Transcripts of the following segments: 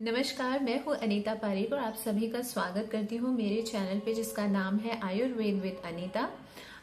नमस्कार, मैं हूँ अनीता पारीक और आप सभी का स्वागत करती हूँ मेरे चैनल पे जिसका नाम है आयुर्वेद विद अनीता।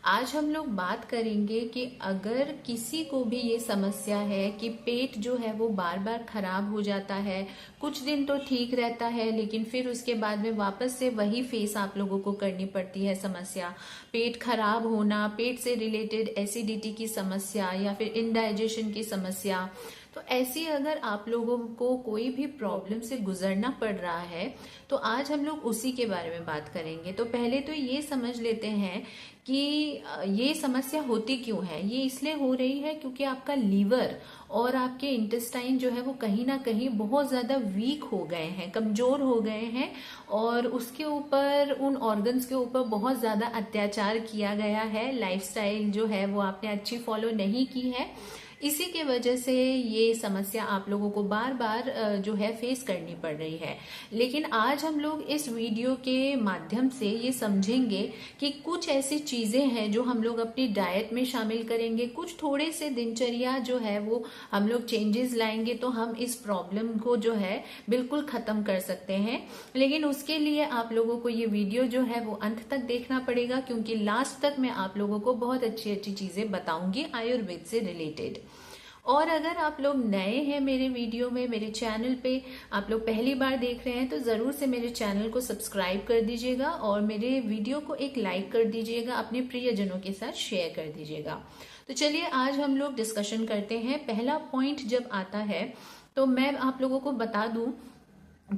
आज हम लोग बात करेंगे कि अगर किसी को भी ये समस्या है कि पेट जो है वो बार बार खराब हो जाता है, कुछ दिन तो ठीक रहता है लेकिन फिर उसके बाद में वापस से वही फेस आप लोगों को करनी पड़ती है समस्या, पेट खराब होना, पेट से रिलेटेड एसिडिटी की समस्या या फिर इनडाइजेशन की समस्या। तो ऐसी अगर आप लोगों को कोई भी प्रॉब्लम से गुजरना पड़ रहा है तो आज हम लोग उसी के बारे में बात करेंगे। तो पहले तो ये समझ लेते हैं कि ये समस्या होती क्यों है। ये इसलिए हो रही है क्योंकि आपका लीवर और आपके इंटेस्टाइन जो है वो कहीं ना कहीं बहुत ज्यादा वीक हो गए हैं, कमजोर हो गए हैं और उसके ऊपर, उन ऑर्गन्स के ऊपर बहुत ज्यादा अत्याचार किया गया है। लाइफस्टाइल जो है वो आपने अच्छी फॉलो नहीं की है, इसी के वजह से ये समस्या आप लोगों को बार बार जो है फेस करनी पड़ रही है। लेकिन आज हम लोग इस वीडियो के माध्यम से ये समझेंगे कि कुछ ऐसी चीजें हैं जो हम लोग अपनी डाइट में शामिल करेंगे, कुछ थोड़े से दिनचर्या जो है वो हम लोग चेंजेस लाएंगे तो हम इस प्रॉब्लम को जो है बिल्कुल खत्म कर सकते हैं। लेकिन उसके लिए आप लोगों को ये वीडियो जो है वो अंत तक देखना पड़ेगा क्योंकि लास्ट तक मैं आप लोगों को बहुत अच्छी अच्छी चीजें बताऊंगी आयुर्वेद से रिलेटेड। और अगर आप लोग नए हैं मेरे वीडियो में, मेरे चैनल पे आप लोग पहली बार देख रहे हैं तो जरूर से मेरे चैनल को सब्सक्राइब कर दीजिएगा और मेरे वीडियो को एक लाइक कर दीजिएगा, अपने प्रियजनों के साथ शेयर कर दीजिएगा। तो चलिए आज हम लोग डिस्कशन करते हैं। पहला पॉइंट जब आता है तो मैं आप लोगों को बता दूं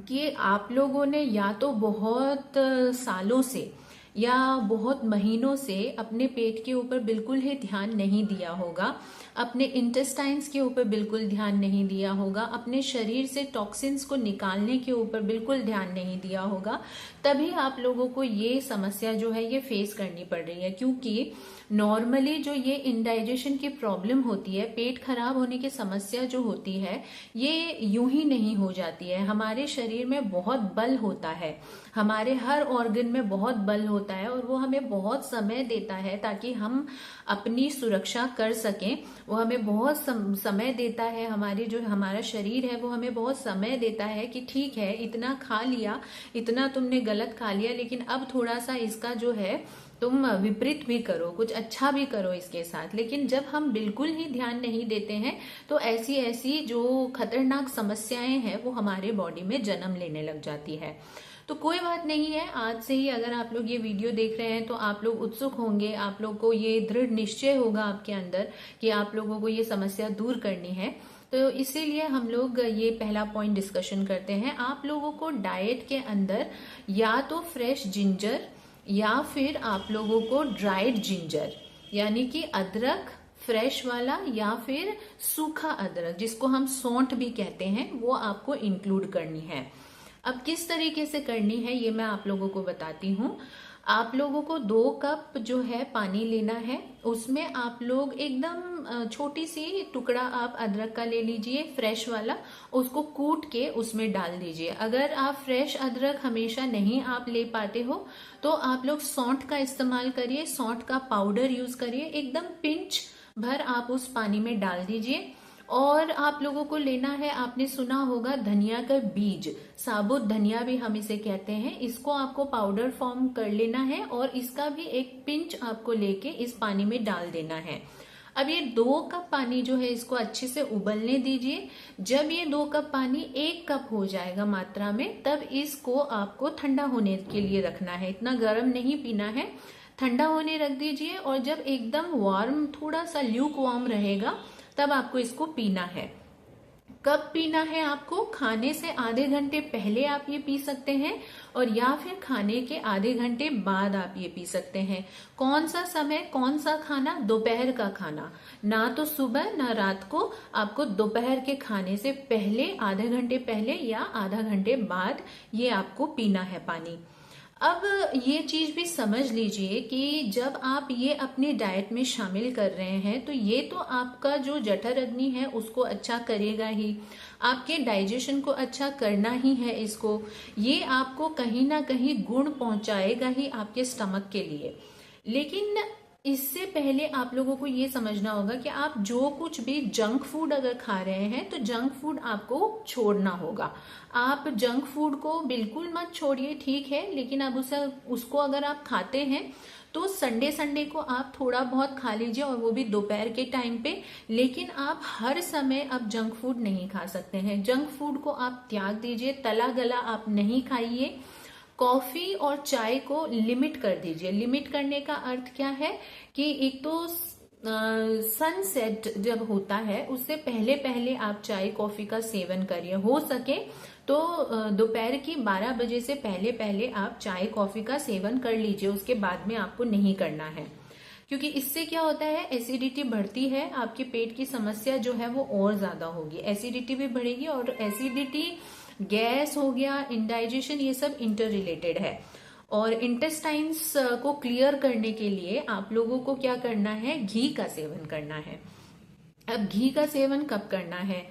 कि आप लोगों ने या तो बहुत सालों से या बहुत महीनों से अपने पेट के ऊपर बिल्कुल ही ध्यान नहीं दिया होगा, अपने इंटेस्टाइन्स के ऊपर बिल्कुल ध्यान नहीं दिया होगा, अपने शरीर से टॉक्सिन्स को निकालने के ऊपर बिल्कुल ध्यान नहीं दिया होगा, तभी आप लोगों को ये समस्या जो है ये फेस करनी पड़ रही है। क्योंकि नॉर्मली जो ये इंडाइजेशन की प्रॉब्लम होती है, पेट खराब होने की समस्या जो होती है, ये यूं ही नहीं हो जाती है। हमारे शरीर में बहुत बल होता है, हमारे हर ऑर्गन में बहुत बल होता है और वो हमें बहुत समय देता है ताकि हम अपनी सुरक्षा कर सकें। वो हमें बहुत समय देता है, हमारी जो हमारा शरीर है वो हमें बहुत समय देता है कि ठीक है, इतना खा लिया, इतना तुमने गलत खा लिया, लेकिन अब थोड़ा सा इसका जो है तुम विपरीत भी करो, कुछ अच्छा भी करो इसके साथ। लेकिन जब हम बिल्कुल ही ध्यान नहीं देते हैं तो ऐसी ऐसी जो खतरनाक समस्याएं हैं वो हमारे बॉडी में जन्म लेने लग जाती है। तो कोई बात नहीं है, आज से ही अगर आप लोग ये वीडियो देख रहे हैं तो आप लोग उत्सुक होंगे, आप लोग को ये दृढ़ निश्चय होगा आपके अंदर कि आप लोगों को ये समस्या दूर करनी है। तो इसीलिए हम लोग ये पहला पॉइंट डिस्कशन करते हैं। आप लोगों को डाइट के अंदर या तो फ्रेश जिंजर या फिर आप लोगों को ड्राइड जिंजर यानी कि अदरक फ्रेश वाला या फिर सूखा अदरक जिसको हम सौंठ भी कहते हैं, वो आपको इंक्लूड करनी है। अब किस तरीके से करनी है ये मैं आप लोगों को बताती हूँ। आप लोगों को 2 कप जो है पानी लेना है, उसमें आप लोग एकदम छोटी सी टुकड़ा आप अदरक का ले लीजिए, फ्रेश वाला, उसको कूट के उसमें डाल दीजिए। अगर आप फ्रेश अदरक हमेशा नहीं आप ले पाते हो तो आप लोग सौंठ का इस्तेमाल करिए, सौंठ का पाउडर यूज करिए, एकदम पिंच भर आप उस पानी में डाल दीजिए। और आप लोगों को लेना है, आपने सुना होगा धनिया का बीज, साबुत धनिया भी हम इसे कहते हैं, इसको आपको पाउडर फॉर्म कर लेना है और इसका भी एक पिंच आपको लेके इस पानी में डाल देना है। अब ये 2 कप पानी जो है इसको अच्छे से उबलने दीजिए। जब ये 2 कप पानी 1 कप हो जाएगा मात्रा में, तब इसको आपको ठंडा होने के लिए रखना है, इतना गर्म नहीं पीना है, ठंडा होने रख दीजिए। और जब एकदम वार्म, थोड़ा सा ल्यूक वार्म रहेगा तब आपको इसको पीना है। कब पीना है आपको? खाने से आधे घंटे पहले आप ये पी सकते हैं और या फिर खाने के आधे घंटे बाद आप ये पी सकते हैं। कौन सा समय, कौन सा खाना? दोपहर का खाना, ना तो सुबह ना रात को, आपको दोपहर के खाने से पहले, आधे घंटे पहले या आधा घंटे बाद ये आपको पीना है पानी। अब ये चीज भी समझ लीजिए कि जब आप ये अपनी डाइट में शामिल कर रहे हैं तो ये तो आपका जो जठर अग्नि है उसको अच्छा करेगा ही, आपके डाइजेशन को अच्छा करना ही है इसको, ये आपको कहीं ना कहीं गुण पहुंचाएगा ही आपके स्टमक के लिए। लेकिन इससे पहले आप लोगों को ये समझना होगा कि आप जो कुछ भी जंक फूड अगर खा रहे हैं तो जंक फूड आपको छोड़ना होगा। आप जंक फूड को बिल्कुल मत छोड़िए, ठीक है, लेकिन अब उसको अगर आप खाते हैं तो संडे संडे को आप थोड़ा बहुत खा लीजिए, और वो भी दोपहर के टाइम पे। लेकिन आप हर समय अब जंक फूड नहीं खा सकते हैं। जंक फूड को आप त्याग दीजिए, तला गला आप नहीं खाइए। कॉफी और चाय को लिमिट कर दीजिए। लिमिट करने का अर्थ क्या है कि एक तो सनसेट जब होता है उससे पहले पहले आप चाय कॉफी का सेवन करिए। हो सके तो दोपहर की 12 बजे से पहले पहले आप चाय कॉफी का सेवन कर लीजिए, उसके बाद में आपको नहीं करना है। क्योंकि इससे क्या होता है, एसिडिटी बढ़ती है, आपके पेट की समस्या जो है वो और ज्यादा होगी। एसिडिटी भी बढ़ेगी, और एसिडिटी, गैस हो गया, इंडाइजेशन, ये सब इंटर रिलेटेड है। और इंटेस्टाइन्स को क्लियर करने के लिए आप लोगों को क्या करना है, घी का सेवन करना है। अब घी का सेवन कब करना है,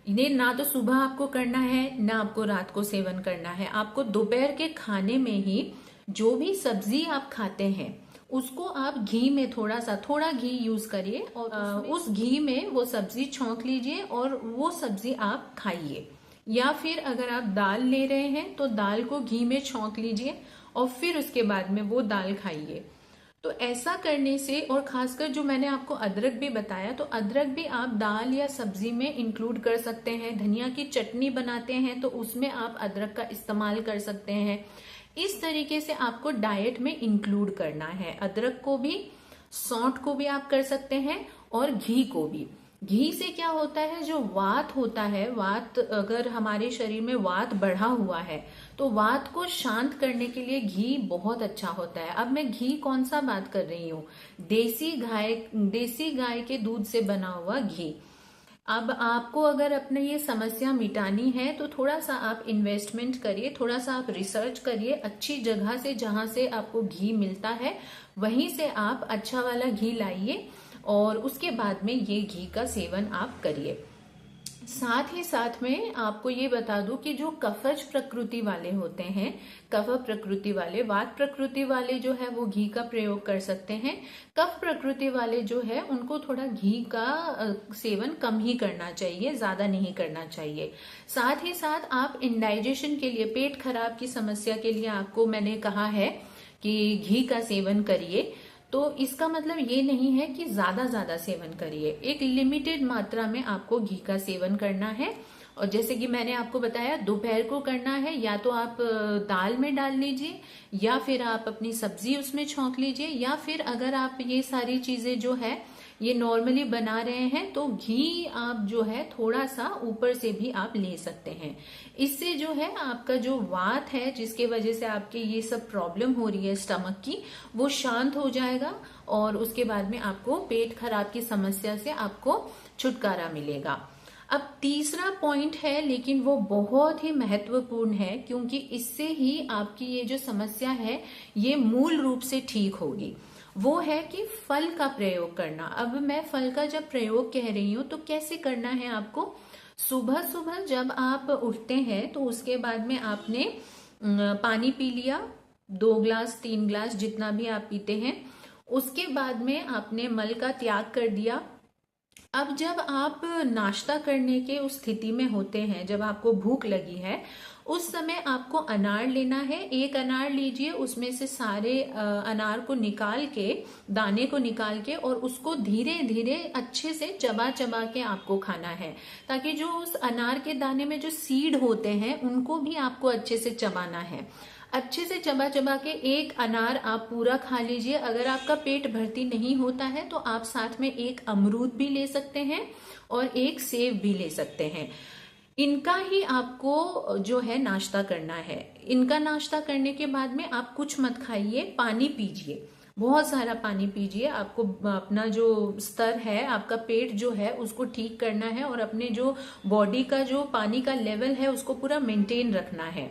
इन्हें ना तो सुबह आपको करना है ना आपको रात को सेवन करना है। आपको दोपहर के खाने में ही जो भी सब्जी आप खाते हैं उसको आप घी में थोड़ा घी यूज करिए, और उस घी में वो सब्जी छौंक लीजिए और वो सब्जी आप खाइए। या फिर अगर आप दाल ले रहे हैं तो दाल को घी में छौंक लीजिए और फिर उसके बाद में वो दाल खाइए। तो ऐसा करने से, और खासकर जो मैंने आपको अदरक भी बताया, तो अदरक भी आप दाल या सब्जी में इंक्लूड कर सकते हैं। धनिया की चटनी बनाते हैं तो उसमें आप अदरक का इस्तेमाल कर सकते हैं। इस तरीके से आपको डाइट में इंक्लूड करना है। अदरक को भी, सौंठ को भी आप कर सकते हैं, और घी को भी। घी से क्या होता है, जो वात होता है, वात अगर हमारे शरीर में वात बढ़ा हुआ है तो वात को शांत करने के लिए घी बहुत अच्छा होता है। अब मैं घी कौन सा बात कर रही हूँ, देसी गाय के दूध से बना हुआ घी। अब आपको अगर अपने ये समस्या मिटानी है तो थोड़ा सा आप इन्वेस्टमेंट करिए, थोड़ा सा आप रिसर्च करिए अच्छी जगह से, जहां से आपको घी मिलता है वहीं से आप अच्छा वाला घी लाइए, और उसके बाद में ये घी का सेवन आप करिए। साथ ही साथ में आपको ये बता दूं कि जो कफज प्रकृति वाले होते हैं, कफ प्रकृति वाले, वात प्रकृति वाले जो है वो घी का प्रयोग कर सकते हैं। कफ प्रकृति वाले जो है उनको थोड़ा घी का सेवन कम ही करना चाहिए, ज्यादा नहीं करना चाहिए। साथ ही साथ आप इंडाइजेशन के लिए, पेट खराब की समस्या के लिए आपको मैंने कहा है कि घी का सेवन करिए। तो इसका मतलब ये नहीं है कि ज्यादा सेवन करिए, एक लिमिटेड मात्रा में आपको घी का सेवन करना है। और जैसे कि मैंने आपको बताया, दोपहर को करना है, या तो आप दाल में डाल लीजिए, या फिर आप अपनी सब्जी उसमें छौंक लीजिए, या फिर अगर आप ये सारी चीजें जो है ये नॉर्मली बना रहे हैं तो घी आप जो है थोड़ा सा ऊपर से भी आप ले सकते हैं। इससे जो है आपका जो वात है, जिसके वजह से आपके ये सब प्रॉब्लम हो रही है स्टमक की, वो शांत हो जाएगा, और उसके बाद में आपको पेट खराब की समस्या से आपको छुटकारा मिलेगा। अब तीसरा पॉइंट है, लेकिन वो बहुत ही महत्वपूर्ण है, क्योंकि इससे ही आपकी ये जो समस्या है ये मूल रूप से ठीक होगी। वो है कि फल का प्रयोग करना। अब मैं फल का जब प्रयोग कह रही हूं तो कैसे करना है आपको, सुबह सुबह जब आप उठते हैं तो उसके बाद में आपने पानी पी लिया, 2 ग्लास 3 ग्लास जितना भी आप पीते हैं। उसके बाद में आपने मल का त्याग कर दिया। अब जब आप नाश्ता करने के उस स्थिति में होते हैं, जब आपको भूख लगी है, उस समय आपको अनार लेना है। एक अनार लीजिए, उसमें से सारे अनार को निकाल के, दाने को निकाल के, और उसको धीरे धीरे अच्छे से चबा चबा के आपको खाना है, ताकि जो उस अनार के दाने में जो सीड होते हैं उनको भी आपको अच्छे से चबाना है। अच्छे से चबा चबा के एक अनार आप पूरा खा लीजिए। अगर आपका पेट भर्ती नहीं होता है तो आप साथ में एक अमरूद भी ले सकते हैं और एक सेब भी ले सकते हैं। इनका ही आपको जो है नाश्ता करना है। इनका नाश्ता करने के बाद में आप कुछ मत खाइए, पानी पीजिए, बहुत सारा पानी पीजिए। आपको अपना जो स्तर है, आपका पेट जो है उसको ठीक करना है, और अपने जो बॉडी का जो पानी का लेवल है उसको पूरा मेंटेन रखना है।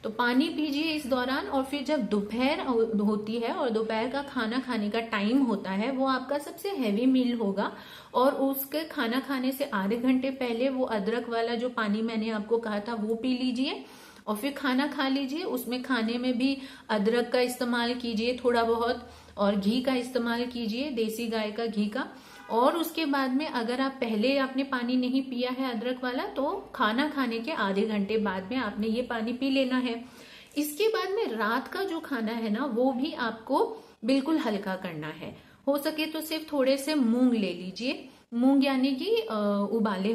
तो पानी पीजिए इस दौरान, और फिर जब दोपहर होती है और दोपहर का खाना खाने का टाइम होता है, वो आपका सबसे हैवी मील होगा, और उसके खाना खाने से आधे घंटे पहले वो अदरक वाला जो पानी मैंने आपको कहा था वो पी लीजिए, और फिर खाना खा लीजिए। उसमें खाने में भी अदरक का इस्तेमाल कीजिए थोड़ा बहुत, और घी का इस्तेमाल कीजिए, देसी गाय का घी का। और उसके बाद में अगर आप पहले आपने पानी नहीं पिया है अदरक वाला, तो खाना खाने के आधे घंटे बाद में आपने ये पानी पी लेना है। इसके बाद में रात का जो खाना है ना, वो भी आपको बिल्कुल हल्का करना है। हो सके तो सिर्फ थोड़े से मूंग ले लीजिए, मूंग यानी कि उबाले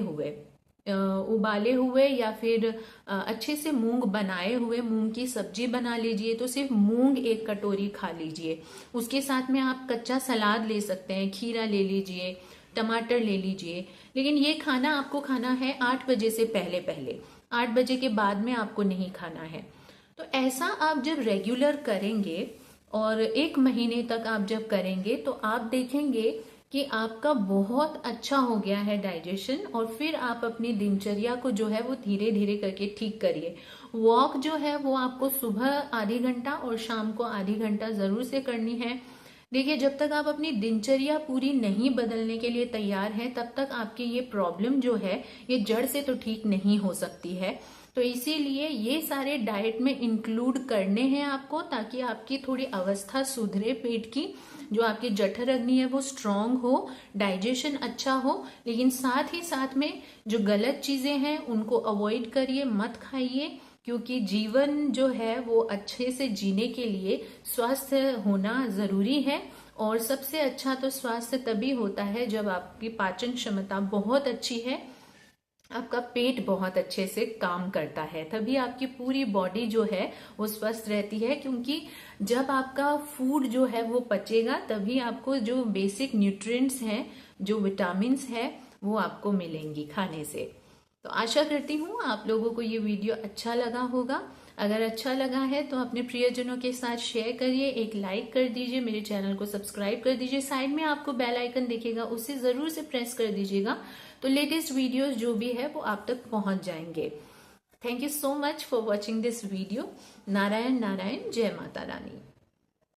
हुए या फिर अच्छे से मूंग बनाए हुए मूंग की सब्जी बना लीजिए। तो सिर्फ मूंग 1 कटोरी खा लीजिए। उसके साथ में आप कच्चा सलाद ले सकते हैं, खीरा ले लीजिए, टमाटर ले लीजिए। लेकिन ये खाना आपको खाना है 8 बजे से पहले पहले, 8 बजे के बाद में आपको नहीं खाना है। तो ऐसा आप जब रेगुलर करेंगे और 1 महीने तक आप जब करेंगे, तो आप देखेंगे कि आपका बहुत अच्छा हो गया है डाइजेशन। और फिर आप अपनी दिनचर्या को जो है वो धीरे धीरे करके ठीक करिए। वॉक जो है वो आपको सुबह आधी घंटा और शाम को आधी घंटा जरूर से करनी है। देखिए, जब तक आप अपनी दिनचर्या पूरी नहीं बदलने के लिए तैयार हैं, तब तक आपकी ये प्रॉब्लम जो है ये जड़ से तो ठीक नहीं हो सकती है। तो इसीलिए ये सारे डाइट में इंक्लूड करने हैं आपको, ताकि आपकी थोड़ी अवस्था सुधरे, पेट की जो आपकी जठर अग्नि है वो स्ट्रांग हो, डाइजेशन अच्छा हो। लेकिन साथ ही साथ में जो गलत चीजें हैं उनको अवॉइड करिए, मत खाइए। क्योंकि जीवन जो है वो अच्छे से जीने के लिए स्वस्थ होना जरूरी है। और सबसे अच्छा तो स्वास्थ्य तभी होता है जब आपकी पाचन क्षमता बहुत अच्छी है, आपका पेट बहुत अच्छे से काम करता है, तभी आपकी पूरी बॉडी जो है वो स्वस्थ रहती है। क्योंकि जब आपका फूड जो है वो पचेगा, तभी आपको जो बेसिक न्यूट्रिएंट्स हैं, जो विटामिन्स है, वो आपको मिलेंगी खाने से। तो आशा करती हूँ आप लोगों को ये वीडियो अच्छा लगा होगा। अगर अच्छा लगा है तो अपने प्रियजनों के साथ शेयर करिए, एक लाइक कर दीजिए, मेरे चैनल को सब्सक्राइब कर दीजिए। साइड में आपको बेल आइकन दिखेगा, उसे जरूर से प्रेस कर दीजिएगा, तो लेटेस्ट वीडियोस जो भी है वो आप तक पहुंच जाएंगे। Thank you so much for watching this video. Narayan Narayan, जय माता रानी।